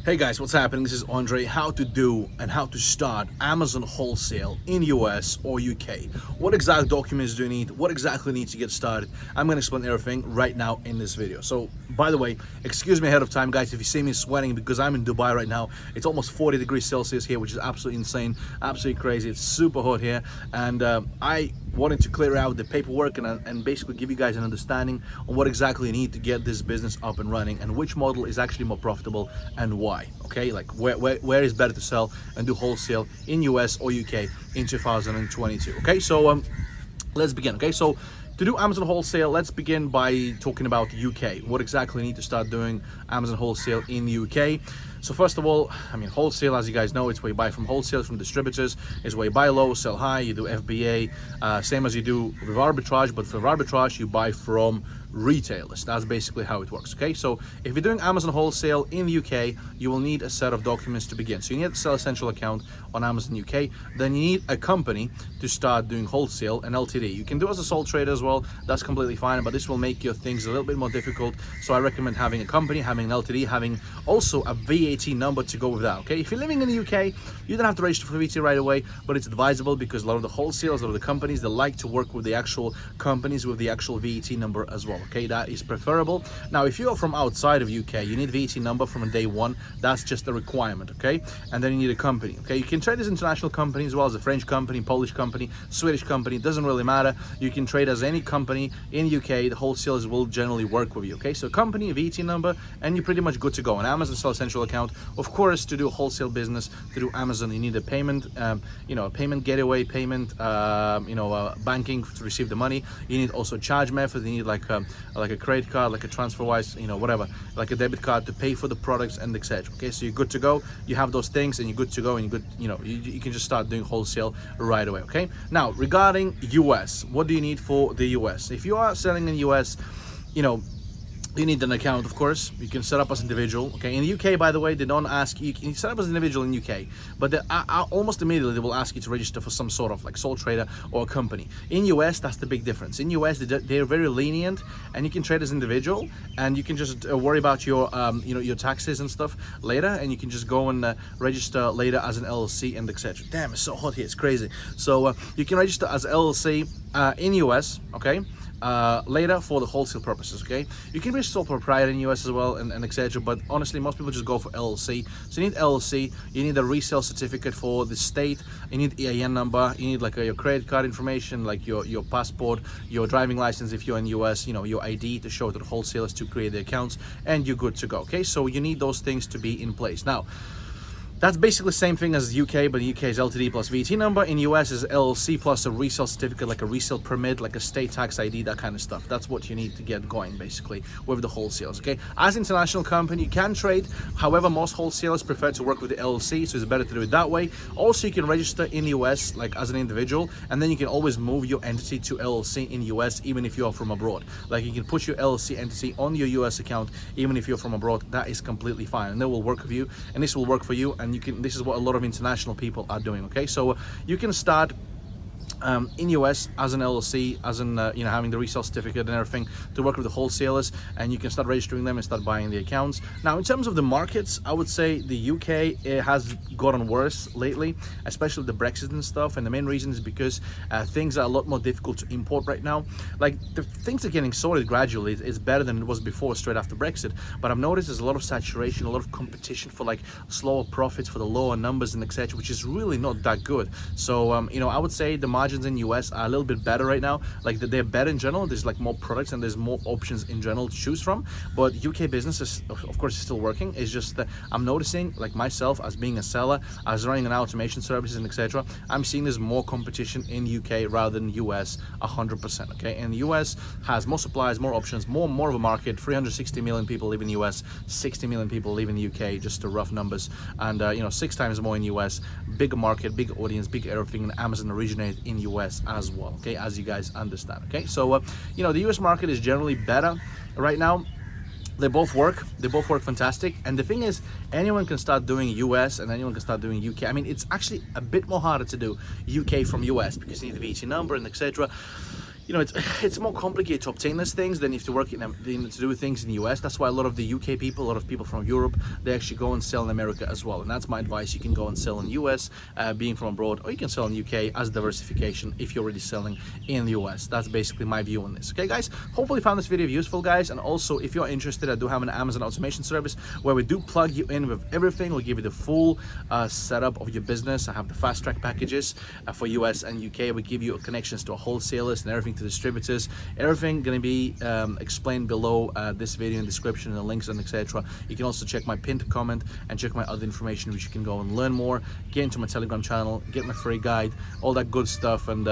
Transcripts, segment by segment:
Hey guys, what's happening? This is Andrei. How to do and how to start Amazon wholesale in US or UK. What exact documents do you need? What exactly needs to get started? I'm going to explain everything right now in this video. So, by the way, excuse me ahead of time, guys, if you see me sweating because I'm in Dubai right now. It's almost 40 degrees Celsius here, which is absolutely insane, absolutely crazy. It's super hot here, and I wanted to clear out the paperwork and basically give you guys an understanding on what exactly you need to get this business up and running and which model is actually more profitable and why. Okay, like where is better to sell and do wholesale in US or UK in 2022. Okay, so let's begin. Okay, so to do Amazon wholesale, let's begin by talking about UK. What exactly you need to start doing Amazon wholesale in the UK. So first of all, I mean, wholesale, as you guys know, it's where you buy from wholesalers, from distributors. It's where you buy low, sell high. You do FBA, same as you do with arbitrage, but for arbitrage, you buy from retailers. That's basically how it works. Okay, so if you're doing Amazon wholesale in the UK, you will need a set of documents to begin. So you need a Sell Essential account on Amazon UK. Then you need a company to start doing wholesale, an LTD. You can do as a sole trader as well. That's completely fine, but this will make your things a little bit more difficult. So I recommend having a company, having an LTD, having also a VAT number to go with that. Okay, if you're living in the UK, you don't have to register for VAT right away, but it's advisable because a lot of the wholesalers, a lot of the companies, they like to work with the actual companies with the actual VAT number as well. Okay, that is preferable. Now, if you are from outside of UK, you need VAT number from day one. That's just a requirement. Okay, and then you need a company. Okay, you can trade as international company as well as a French company, Polish company, Swedish company. It doesn't really matter. You can trade as any company in UK. The wholesalers will generally work with you. Okay, so company, VAT number, and you're pretty much good to go. An Amazon Sell Essential account. Of course, to do wholesale business, to do Amazon, you need a payment, a payment gateway, payment, banking to receive the money. You need also charge method. You need like a credit card, like a TransferWise, whatever, like a debit card to pay for the products and etc. Okay, so you're good to go. You have those things, and you're good to go, and you're good. You can just start doing wholesale right away. Okay. Now, regarding US, what do you need for the US? If you are selling in US, you need an account, of course. You can set up as individual. Okay, in the UK, by the way, they don't ask you. You can set up as an individual in UK, but almost immediately they will ask you to register for some sort of like sole trader or a company. In US, that's the big difference. In US, they're very lenient, and you can trade as individual, and you can just worry about your your taxes and stuff later, and you can just go and register later as an LLC and etc. Damn, it's so hot here, it's crazy. So you can register as LLC in US. Okay. Later for the wholesale purposes. Okay, you can be sole proprietor in US as well and etc, but honestly most people just go for LLC. So you need LLC, you need a resale certificate for the state, you need EIN number, you need like your credit card information, like your passport, your driving license if you're in US, your ID to show to the wholesalers to create the accounts, and you're good to go. Okay, so you need those things to be in place. Now, that's basically the same thing as UK, but UK is LTD plus VAT number. In US is LLC plus a resale certificate, like a resale permit, like a state tax ID, that kind of stuff. That's what you need to get going, basically, with the wholesalers, okay? As an international company, you can trade. However, most wholesalers prefer to work with the LLC, so it's better to do it that way. Also, you can register in US, like as an individual, and then you can always move your entity to LLC in US, even if you are from abroad. Like, you can put your LLC entity on your US account, even if you're from abroad. That is completely fine, and that will work with you, and this will work for you, and this is what a lot of international people are doing. Okay, so you can start in US as an LLC, as in having the resale certificate and everything to work with the wholesalers, and you can start registering them and start buying the accounts. Now, in terms of the markets, I would say the UK has gotten worse lately, especially the Brexit and stuff, and the main reason is because things are a lot more difficult to import right now. Like, the things are getting sorted gradually. It's better than it was before, straight after Brexit, but I've noticed there's a lot of saturation, a lot of competition for like slower profits, for the lower numbers and etc, which is really not that good. So I would say the margins in US are a little bit better right now. Like, they're better in general. There's like more products and there's more options in general to choose from, but UK business is of course is still working. It's just that I'm noticing, like myself as being a seller, as running an automation services and etc, I'm seeing there's more competition in UK rather than US 100%. Okay, and the US has more supplies, more options, more of a market. 360 million people live in the US, 60 million people live in the UK, just the rough numbers, and 6 times more in US. Bigger market, big audience, big everything, and Amazon originated in US as well. Okay, as you guys understand. Okay, so the US market is generally better right now. They both work fantastic, and the thing is, anyone can start doing US and anyone can start doing UK. I mean, it's actually a bit more harder to do UK from US because you need the VAT number and etc. you know, it's more complicated to obtain these things than if to work in to do things in the US. That's why a lot of the UK people, a lot of people from Europe, they actually go and sell in America as well. And that's my advice. You can go and sell in the US, being from abroad, or you can sell in the UK as diversification if you're already selling in the US. That's basically my view on this. Okay, guys. Hopefully you found this video useful, guys. And also, if you're interested, I do have an Amazon automation service where we do plug you in with everything. We'll give you the full setup of your business. I have the fast track packages for US and UK. We give you connections to wholesalers and everything to distributors. Everything going to be explained below this video in the description and the links and etc. You can also check my pinned comment and check my other information, which you can go and learn more, get into my Telegram channel, get my free guide, all that good stuff. And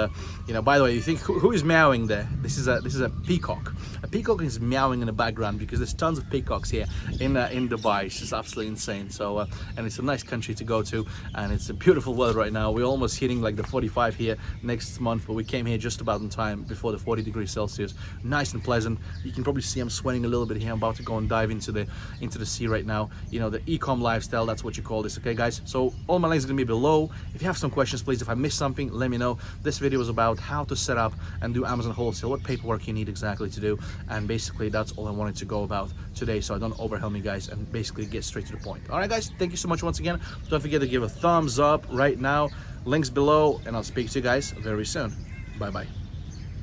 you know, by the way, you think who is meowing there? This is a peacock. A peacock is meowing in the background because there's tons of peacocks here in Dubai. It's just absolutely insane. So and it's a nice country to go to, and it's a beautiful weather right now. We're almost hitting like the 45 here next month, but we came here just about in time before the 40 degrees Celsius. Nice and pleasant. You can probably see I'm sweating a little bit here. I'm about to go and dive into the sea right now. You know, the e-com lifestyle, that's what you call this. Okay, guys, so all my links are gonna be below. If you have some questions, please, if I missed something, let me know. This video was about how to set up and do Amazon wholesale, what paperwork you need exactly to do, and basically that's all I wanted to go about today, so I don't overwhelm you guys and basically get straight to the point. All right, guys, thank you so much once again. Don't forget to give a thumbs up right now, links below, and I'll speak to you guys very soon. Bye bye.